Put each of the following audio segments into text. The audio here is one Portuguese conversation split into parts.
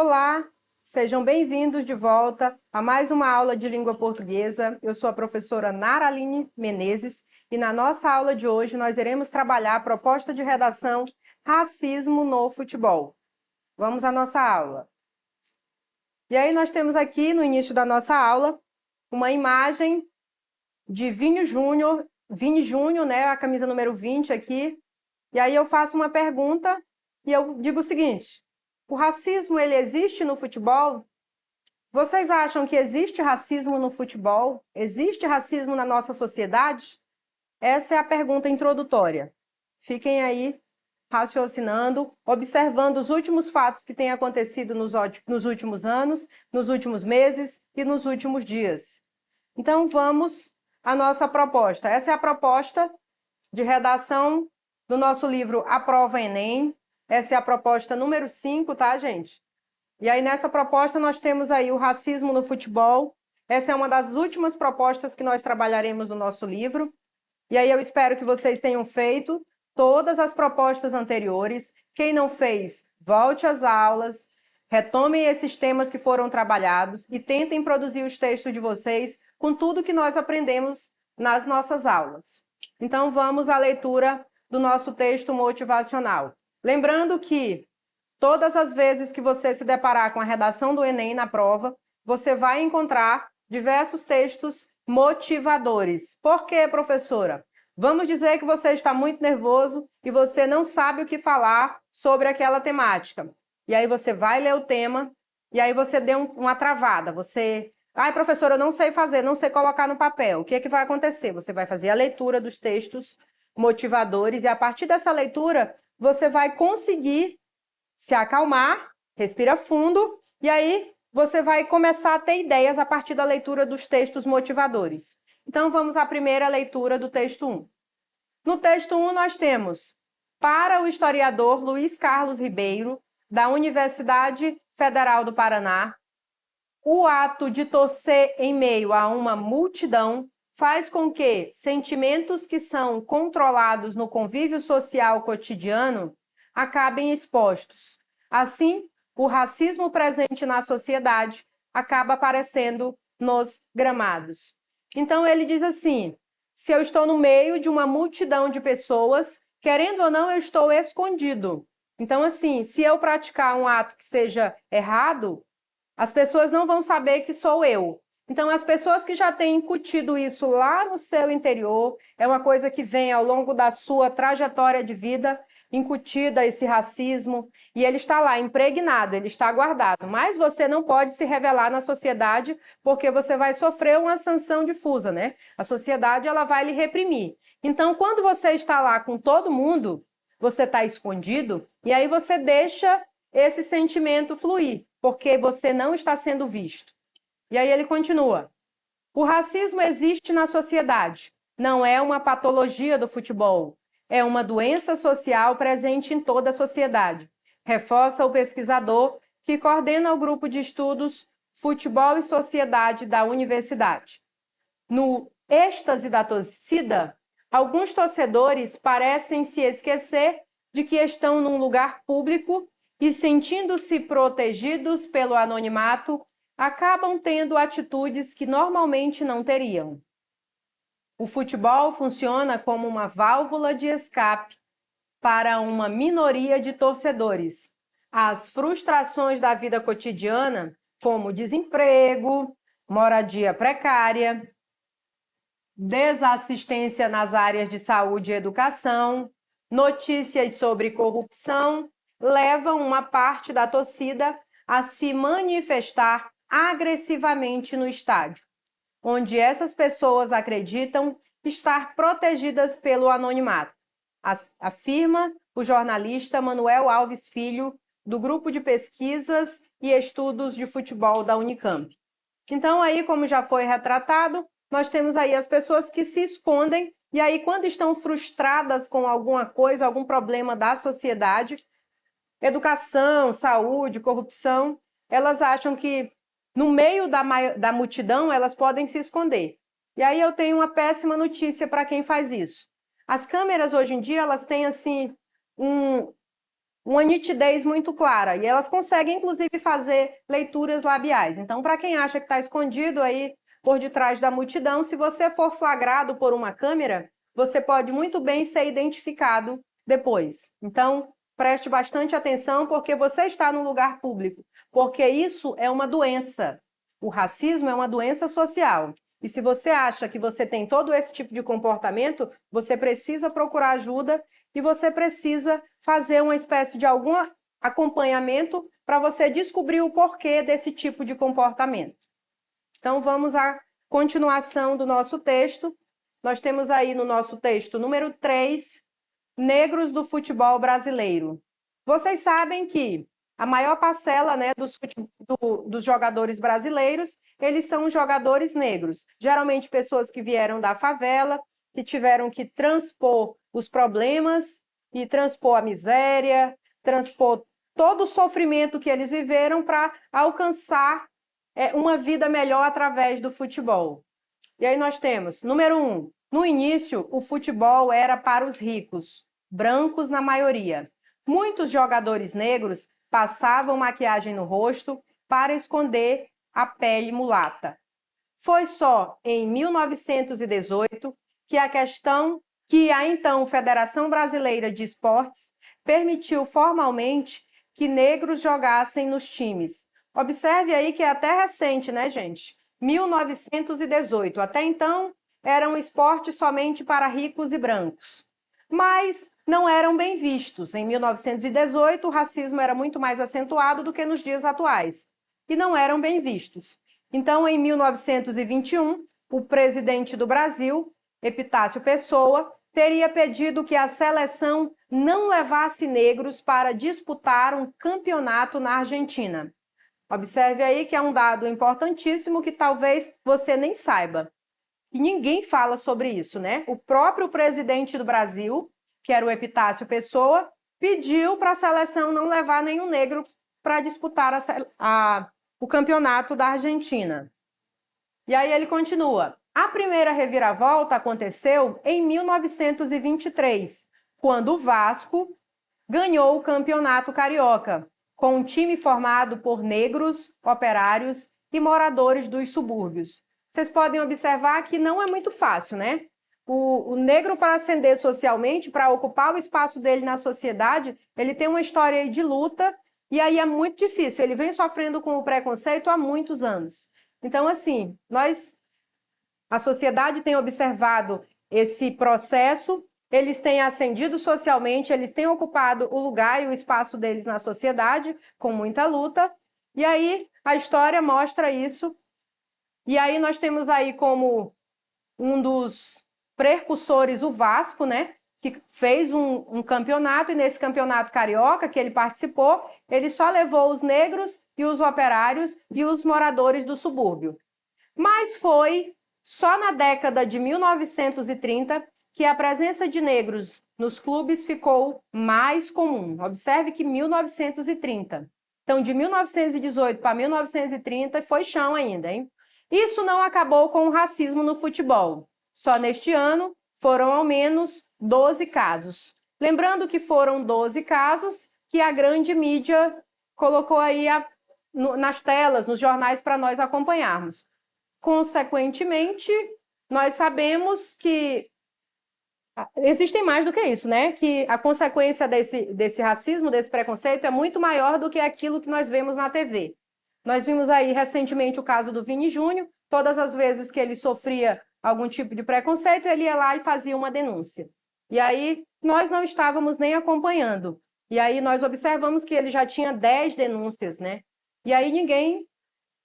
Olá, sejam bem-vindos de volta a mais uma aula de língua portuguesa. Eu sou a professora Naraline Menezes e na nossa aula de hoje nós iremos trabalhar a proposta de redação Racismo no Futebol. Vamos à nossa aula. E aí nós temos aqui no início da nossa aula uma imagem de Vini Júnior, né, a camisa número 20 aqui. E aí eu faço uma pergunta e eu digo o seguinte: o racismo, ele existe no futebol? Vocês acham que existe racismo no futebol? Existe racismo na nossa sociedade? Essa é a pergunta introdutória. Fiquem aí raciocinando, observando os últimos fatos que têm acontecido nos últimos anos, nos últimos meses e nos últimos dias. Então, vamos à nossa proposta. Essa é a proposta de redação do nosso livro A Prova Enem. Essa é a proposta número 5, tá, gente? E aí, nessa proposta, nós temos aí o racismo no futebol. Essa é uma das últimas propostas que nós trabalharemos no nosso livro. E aí, eu espero que vocês tenham feito todas as propostas anteriores. Quem não fez, volte às aulas, retomem esses temas que foram trabalhados e tentem produzir os textos de vocês com tudo que nós aprendemos nas nossas aulas. Então, vamos à leitura do nosso texto motivacional. Lembrando que todas as vezes que você se deparar com a redação do Enem na prova, você vai encontrar diversos textos motivadores. Por quê, professora? Vamos dizer que você está muito nervoso e você não sabe o que falar sobre aquela temática. E aí você vai ler o tema e aí você deu uma travada. Ai, professora, eu não sei fazer, não sei colocar no papel. O que é que vai acontecer? Você vai fazer a leitura dos textos motivadores e a partir dessa leitura você vai conseguir se acalmar, respira fundo, e aí você vai começar a ter ideias a partir da leitura dos textos motivadores. Então, vamos à primeira leitura do texto 1. No texto 1, nós temos: para o historiador Luiz Carlos Ribeiro, da Universidade Federal do Paraná, o ato de torcer em meio a uma multidão faz com que sentimentos que são controlados no convívio social cotidiano acabem expostos. Assim, o racismo presente na sociedade acaba aparecendo nos gramados. Então, ele diz assim: se eu estou no meio de uma multidão de pessoas, querendo ou não, eu estou escondido. Então, assim, se eu praticar um ato que seja errado, as pessoas não vão saber que sou eu. Então, as pessoas que já têm incutido isso lá no seu interior, é uma coisa que vem ao longo da sua trajetória de vida, incutida esse racismo, e ele está lá impregnado, ele está guardado. Mas você não pode se revelar na sociedade, porque você vai sofrer uma sanção difusa, né? A sociedade, ela vai lhe reprimir. Então, quando você está lá com todo mundo, você está escondido, e aí você deixa esse sentimento fluir, porque você não está sendo visto. E aí ele continua: o racismo existe na sociedade, não é uma patologia do futebol, é uma doença social presente em toda a sociedade, reforça o pesquisador que coordena o grupo de estudos Futebol e Sociedade da Universidade. No êxtase da torcida, alguns torcedores parecem se esquecer de que estão num lugar público e, sentindo-se protegidos pelo anonimato, acabam tendo atitudes que normalmente não teriam. O futebol funciona como uma válvula de escape para uma minoria de torcedores. As frustrações da vida cotidiana, como desemprego, moradia precária, desassistência nas áreas de saúde e educação, notícias sobre corrupção, levam uma parte da torcida a se manifestar agressivamente no estádio, onde essas pessoas acreditam estar protegidas pelo anonimato, afirma o jornalista Manuel Alves Filho, do Grupo de Pesquisas e Estudos de Futebol da Unicamp. Então, aí, como já foi retratado, nós temos aí as pessoas que se escondem e aí, quando estão frustradas com alguma coisa, algum problema da sociedade, educação, saúde, corrupção, elas acham que no meio da multidão elas podem se esconder. E aí eu tenho uma péssima notícia para quem faz isso. As câmeras hoje em dia, elas têm assim uma nitidez muito clara, e elas conseguem, inclusive, fazer leituras labiais. Então, para quem acha que está escondido aí por detrás da multidão, se você for flagrado por uma câmera, você pode muito bem ser identificado depois. Então, preste bastante atenção, porque você está no lugar público, porque isso é uma doença. O racismo é uma doença social. E se você acha que você tem todo esse tipo de comportamento, você precisa procurar ajuda e você precisa fazer uma espécie de algum acompanhamento para você descobrir o porquê desse tipo de comportamento. Então, vamos à continuação do nosso texto. Nós temos aí no nosso texto número 3, negros do futebol brasileiro. Vocês sabem que a maior parcela, né, dos jogadores brasileiros, eles são jogadores negros. Geralmente pessoas que vieram da favela, que tiveram que transpor os problemas e transpor a miséria, transpor todo o sofrimento que eles viveram para alcançar uma vida melhor através do futebol. E aí nós temos, número 1, no início o futebol era para os ricos, brancos na maioria. Muitos jogadores negros passavam maquiagem no rosto para esconder a pele mulata. Foi só em 1918 que a então Federação Brasileira de Esportes permitiu formalmente que negros jogassem nos times. Observe aí que é até recente, né, gente? 1918. Até então, era um esporte somente para ricos e brancos. Mas não eram bem vistos. Em 1918, o racismo era muito mais acentuado do que nos dias atuais. E não eram bem vistos. Então, em 1921, o presidente do Brasil, Epitácio Pessoa, teria pedido que a seleção não levasse negros para disputar um campeonato na Argentina. Observe aí que é um dado importantíssimo que talvez você nem saiba. E ninguém fala sobre isso, né? O próprio presidente do Brasil, que era o Epitácio Pessoa, pediu para a seleção não levar nenhum negro para disputar o campeonato da Argentina. E aí ele continua. A primeira reviravolta aconteceu em 1923, quando o Vasco ganhou o Campeonato Carioca, com um time formado por negros, operários e moradores dos subúrbios. Vocês podem observar que não é muito fácil, né? O negro, para ascender socialmente, para ocupar o espaço dele na sociedade, ele tem uma história de luta e aí é muito difícil. Ele vem sofrendo com o preconceito há muitos anos. Então, assim, a sociedade tem observado esse processo, eles têm ascendido socialmente, eles têm ocupado o lugar e o espaço deles na sociedade com muita luta, e aí a história mostra isso. E aí nós temos aí como um dos precursores o Vasco, né, que fez um campeonato, e nesse campeonato carioca que ele participou, ele só levou os negros e os operários e os moradores do subúrbio. Mas foi só na década de 1930 que a presença de negros nos clubes ficou mais comum. Observe que 1930. Então, de 1918 para 1930 foi chão ainda, hein? Isso não acabou com o racismo no futebol. Só neste ano foram ao menos 12 casos. Lembrando que foram 12 casos que a grande mídia colocou aí nas telas, nos jornais, para nós acompanharmos. Consequentemente, nós sabemos que existem mais do que isso, né? Que a consequência desse racismo, desse preconceito, é muito maior do que aquilo que nós vemos na TV. Nós vimos aí recentemente o caso do Vini Júnior. Todas as vezes que ele sofria algum tipo de preconceito, ele ia lá e fazia uma denúncia. E aí nós não estávamos nem acompanhando. E aí nós observamos que ele já tinha 10 denúncias, né? E aí ninguém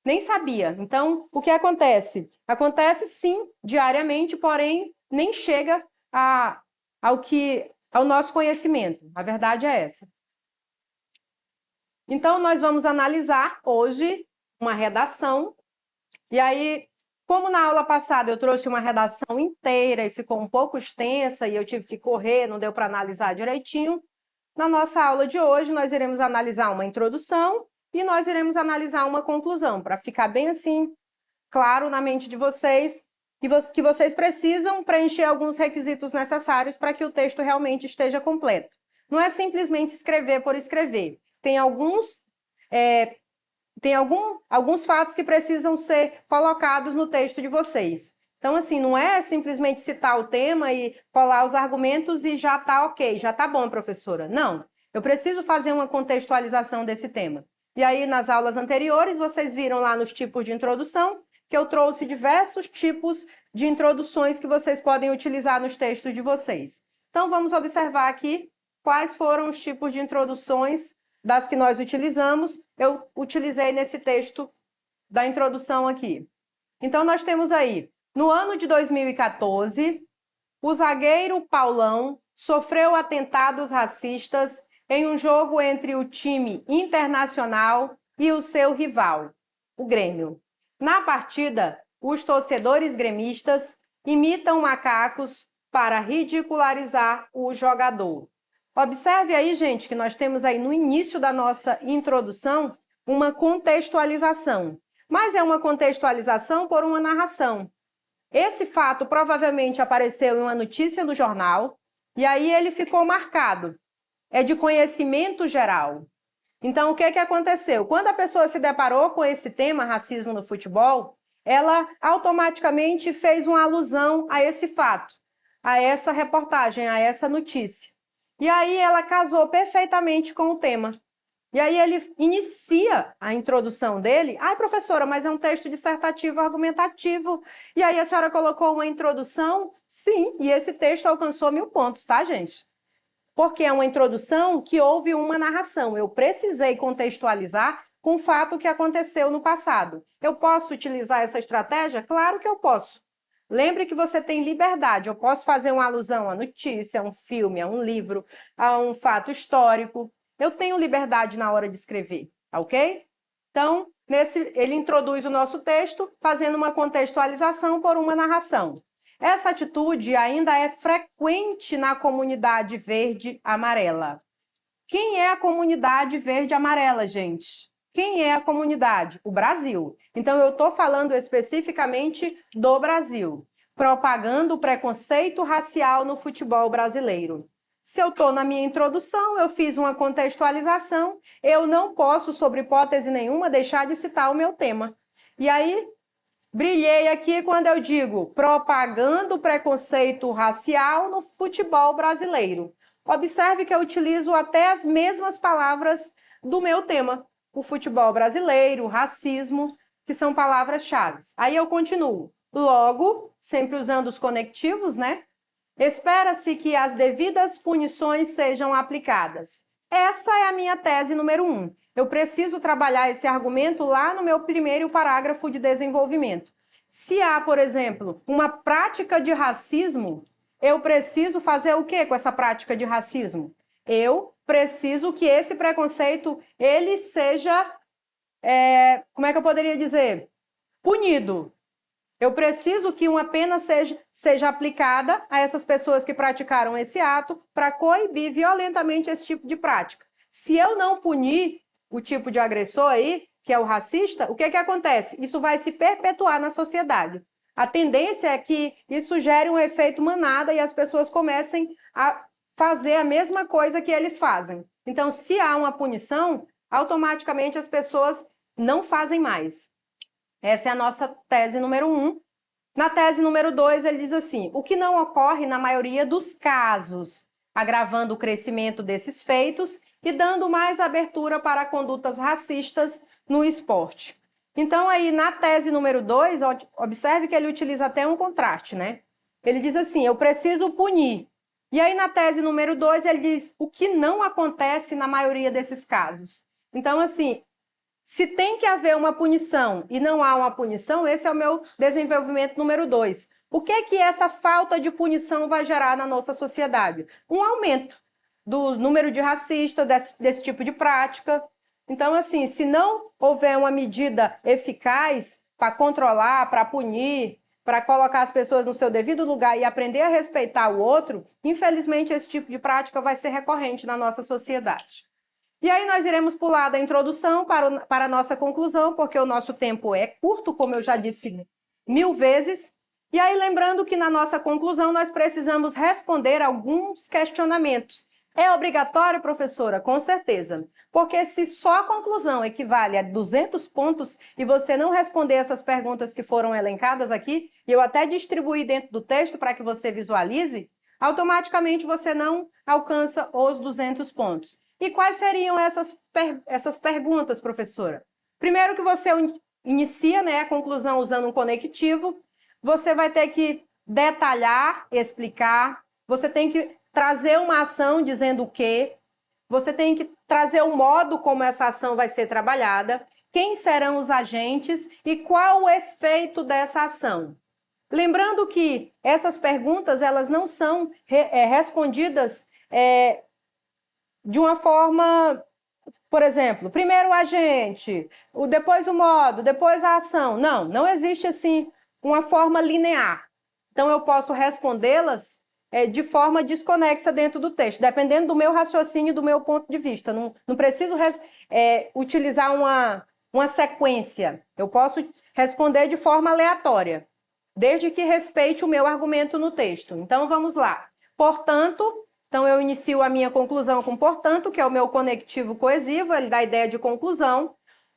nem sabia. Então, o que acontece? Acontece sim, diariamente, porém nem chega ao nosso conhecimento. A verdade é essa. Então, nós vamos analisar hoje uma redação. E aí, como na aula passada eu trouxe uma redação inteira e ficou um pouco extensa e eu tive que correr, não deu para analisar direitinho, na nossa aula de hoje nós iremos analisar uma introdução e nós iremos analisar uma conclusão, para ficar bem assim, claro na mente de vocês, que vocês precisam preencher alguns requisitos necessários para que o texto realmente esteja completo. não é simplesmente escrever por escrever. Tem alguns fatos que precisam ser colocados no texto de vocês. Então, assim, não é simplesmente citar o tema e colar os argumentos e já está ok, já está bom, professora. Não, eu preciso fazer uma contextualização desse tema. E aí, nas aulas anteriores, vocês viram lá nos tipos de introdução que eu trouxe diversos tipos de introduções que vocês podem utilizar nos textos de vocês. Então, vamos observar aqui quais foram os tipos de introduções das que nós utilizamos. Eu utilizei nesse texto da introdução aqui. Então, nós temos aí, no ano de 2014, o zagueiro Paulão sofreu atentados racistas em um jogo entre o time Internacional e o seu rival, o Grêmio. Na partida, os torcedores gremistas imitam macacos para ridicularizar o jogador. Observe aí, gente, que nós temos aí no início da nossa introdução uma contextualização, mas é uma contextualização por uma narração. Esse fato provavelmente apareceu em uma notícia do jornal e aí ele ficou marcado. É de conhecimento geral. Então, o que aconteceu? Quando a pessoa se deparou com esse tema, racismo no futebol, ela automaticamente fez uma alusão a esse fato, a essa reportagem, a essa notícia. E aí ela casou perfeitamente com o tema. E aí ele inicia a introdução dele. Ai, professora, mas é um texto dissertativo argumentativo. E aí a senhora colocou uma introdução? Sim, e esse texto alcançou 1000 pontos, tá, gente? Porque é uma introdução que houve uma narração. Eu precisei contextualizar com o fato que aconteceu no passado. Eu posso utilizar essa estratégia? Claro que eu posso. Lembre que você tem liberdade. Eu posso fazer uma alusão à notícia, a um filme, a um livro, a um fato histórico. Eu tenho liberdade na hora de escrever, ok? Então, ele introduz o nosso texto fazendo uma contextualização por uma narração. Essa atitude ainda é frequente na comunidade verde-amarela. Quem é a comunidade verde-amarela, gente? Quem é a comunidade? O Brasil. Então, eu estou falando especificamente do Brasil, propagando o preconceito racial no futebol brasileiro. Se eu estou na minha introdução, eu fiz uma contextualização, eu não posso, sob hipótese nenhuma, deixar de citar o meu tema. E aí, brilhei aqui quando eu digo propagando o preconceito racial no futebol brasileiro. Observe que eu utilizo até as mesmas palavras do meu tema. O futebol brasileiro, o racismo, que são palavras-chave. Aí eu continuo. Logo, sempre usando os conectivos, né? Espera-se que as devidas punições sejam aplicadas. Essa é a minha tese número 1. Eu preciso trabalhar esse argumento lá no meu primeiro parágrafo de desenvolvimento. Se há, por exemplo, uma prática de racismo, eu preciso fazer o quê com essa prática de racismo? Eu preciso que esse preconceito ele seja, como é que eu poderia dizer? Punido. Eu preciso que uma pena seja aplicada a essas pessoas que praticaram esse ato para coibir violentamente esse tipo de prática. Se eu não punir o tipo de agressor aí, que é o racista, o que acontece? Isso vai se perpetuar na sociedade. A tendência é que isso gere um efeito manada e as pessoas comecem a fazer a mesma coisa que eles fazem. Então, se há uma punição, automaticamente as pessoas não fazem mais. Essa é a nossa tese número 1. Na tese número 2, ele diz assim, o que não ocorre na maioria dos casos, agravando o crescimento desses feitos e dando mais abertura para condutas racistas no esporte. Então, aí, na tese número 2, observe que ele utiliza até um contraste, né? Ele diz assim, eu preciso punir. E aí, na tese número 2, ele diz o que não acontece na maioria desses casos. Então, assim, se tem que haver uma punição e não há uma punição, esse é o meu desenvolvimento número 2. O que essa falta de punição vai gerar na nossa sociedade? Um aumento do número de racistas, desse tipo de prática. Então, assim, se não houver uma medida eficaz para controlar, para punir, para colocar as pessoas no seu devido lugar e aprender a respeitar o outro, infelizmente esse tipo de prática vai ser recorrente na nossa sociedade. E aí nós iremos pular da introdução para a nossa conclusão, porque o nosso tempo é curto, como eu já disse 1000 vezes. E aí lembrando que na nossa conclusão nós precisamos responder alguns questionamentos. É obrigatório, professora? Com certeza. Porque se só a conclusão equivale a 200 pontos e você não responder essas perguntas que foram elencadas aqui, e eu até distribuí dentro do texto para que você visualize, automaticamente você não alcança os 200 pontos. E quais seriam essas perguntas, professora? Primeiro que você inicia, né, a conclusão usando um conectivo, você vai ter que detalhar, explicar, você tem que trazer uma ação dizendo o quê, você tem que trazer o modo como essa ação vai ser trabalhada, quem serão os agentes e qual o efeito dessa ação. Lembrando que essas perguntas elas não são respondidas de uma forma, por exemplo, primeiro o agente, depois o modo, depois a ação. Não, não existe assim uma forma linear. Então eu posso respondê-las de forma desconexa dentro do texto, dependendo do meu raciocínio e do meu ponto de vista. Não preciso utilizar uma sequência. Eu posso responder de forma aleatória, desde que respeite o meu argumento no texto. Então vamos lá. Portanto, então eu inicio a minha conclusão com portanto, que é o meu conectivo coesivo, ele dá a ideia de conclusão.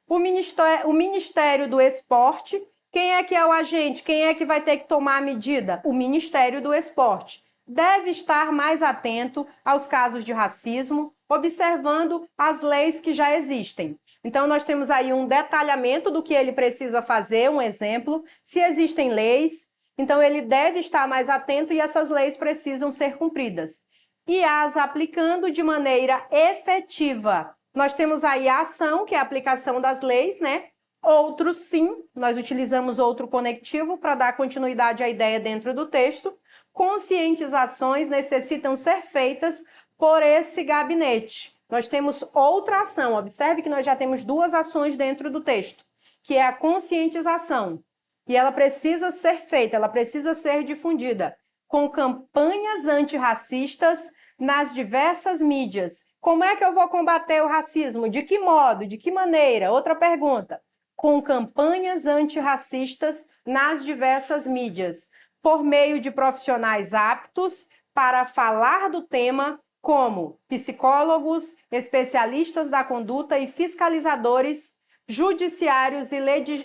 O Ministério do Esporte, quem é que é o agente? Quem é que vai ter que tomar a medida? O Ministério do Esporte. Deve estar mais atento aos casos de racismo, observando as leis que já existem. Então, nós temos aí um detalhamento do que ele precisa fazer, um exemplo. Se existem leis, então ele deve estar mais atento e essas leis precisam ser cumpridas. E as aplicando de maneira efetiva. Nós temos aí a ação, que é a aplicação das leis, né? Outro sim, nós utilizamos outro conectivo para dar continuidade à ideia dentro do texto. Conscientizações necessitam ser feitas por esse gabinete. Nós temos outra ação, observe que nós já temos duas ações dentro do texto, que é a conscientização. E ela precisa ser feita, ela precisa ser difundida com campanhas antirracistas nas diversas mídias. Como é que eu vou combater o racismo? De que modo? De que maneira? Outra pergunta. Com campanhas antirracistas nas diversas mídias, por meio de profissionais aptos para falar do tema, como psicólogos, especialistas da conduta e fiscalizadores judiciários e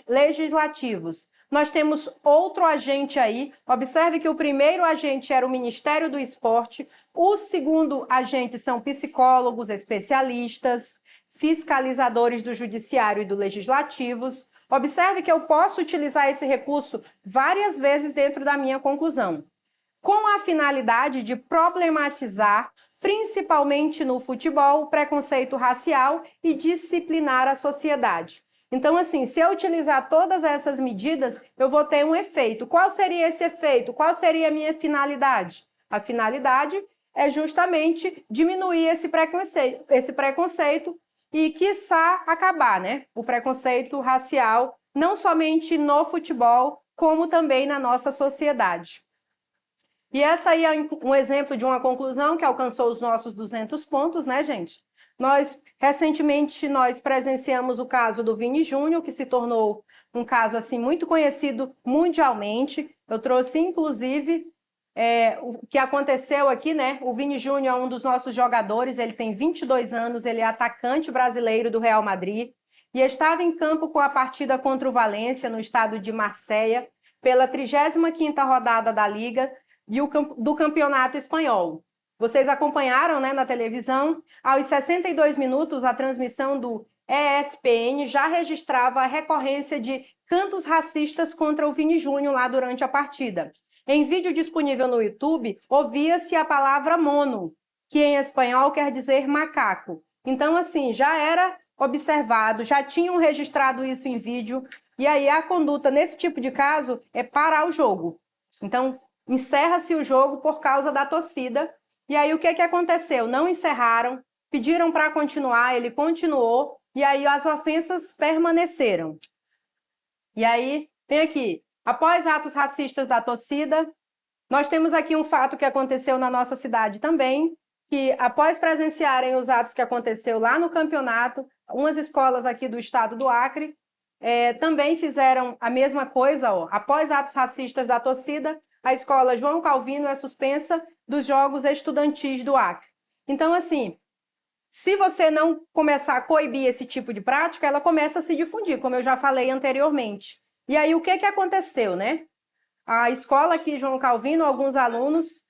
legislativos. Nós temos outro agente aí. Observe que o primeiro agente era o Ministério do Esporte, o segundo agente são psicólogos, especialistas, fiscalizadores do Judiciário e do Legislativos. Observe que eu posso utilizar esse recurso várias vezes dentro da minha conclusão, com a finalidade de problematizar, principalmente no futebol, o preconceito racial e disciplinar a sociedade. Então, assim, se eu utilizar todas essas medidas, eu vou ter um efeito. Qual seria esse efeito? Qual seria a minha finalidade? A finalidade é justamente diminuir esse preconceito e, quiçá, acabar, né? O preconceito racial, não somente no futebol, como também na nossa sociedade. E essa aí é um exemplo de uma conclusão que alcançou os nossos 200 pontos, né, gente? Recentemente, nós presenciamos o caso do Vini Júnior, que se tornou um caso, assim, muito conhecido mundialmente. Eu trouxe, inclusive, o que aconteceu aqui, né? O Vini Júnior é um dos nossos jogadores, ele tem 22 anos, ele é atacante brasileiro do Real Madrid e estava em campo com a partida contra o Valência, no estado de Marseille, pela 35ª rodada da Liga do Campeonato Espanhol. Vocês acompanharam, né, na televisão? Aos 62 minutos, a transmissão do ESPN já registrava a recorrência de cantos racistas contra o Vini Júnior lá durante a partida. Em vídeo disponível no YouTube, ouvia-se a palavra mono, que em espanhol quer dizer macaco. Então, assim, já era observado, já tinham registrado isso em vídeo, e aí a conduta nesse tipo de caso é parar o jogo. Então, encerra-se o jogo por causa da torcida. E aí o que aconteceu? Não encerraram, pediram para continuar, ele continuou, e aí as ofensas permaneceram. E aí, tem aqui, após atos racistas da torcida, nós temos aqui um fato que aconteceu na nossa cidade também, que após presenciarem os atos que aconteceu lá no campeonato, umas escolas aqui do estado do Acre também fizeram a mesma coisa, ó. Após atos racistas da torcida, a escola João Calvino é suspensa dos Jogos Estudantis do Acre. Então, assim, se você não começar a coibir esse tipo de prática, ela começa a se difundir, como eu já falei anteriormente. E aí, o que aconteceu, né? A escola aqui, João Calvino, alguns alunos,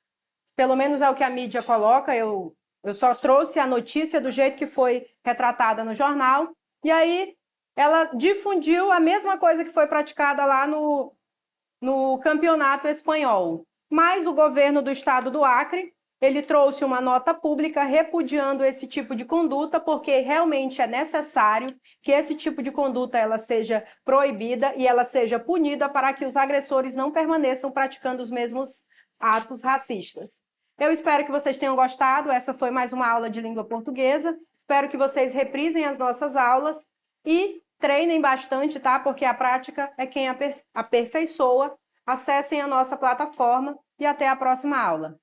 pelo menos é o que a mídia coloca, eu só trouxe a notícia do jeito que foi retratada no jornal, e aí ela difundiu a mesma coisa que foi praticada lá no campeonato espanhol. Mas o governo do estado do Acre, ele trouxe uma nota pública repudiando esse tipo de conduta, porque realmente é necessário que esse tipo de conduta ela seja proibida e ela seja punida para que os agressores não permaneçam praticando os mesmos atos racistas. Eu espero que vocês tenham gostado. Essa foi mais uma aula de língua portuguesa. Espero que vocês reprisem as nossas aulas e treinem bastante, tá? Porque a prática é quem aperfeiçoa. Acessem a nossa plataforma e até a próxima aula.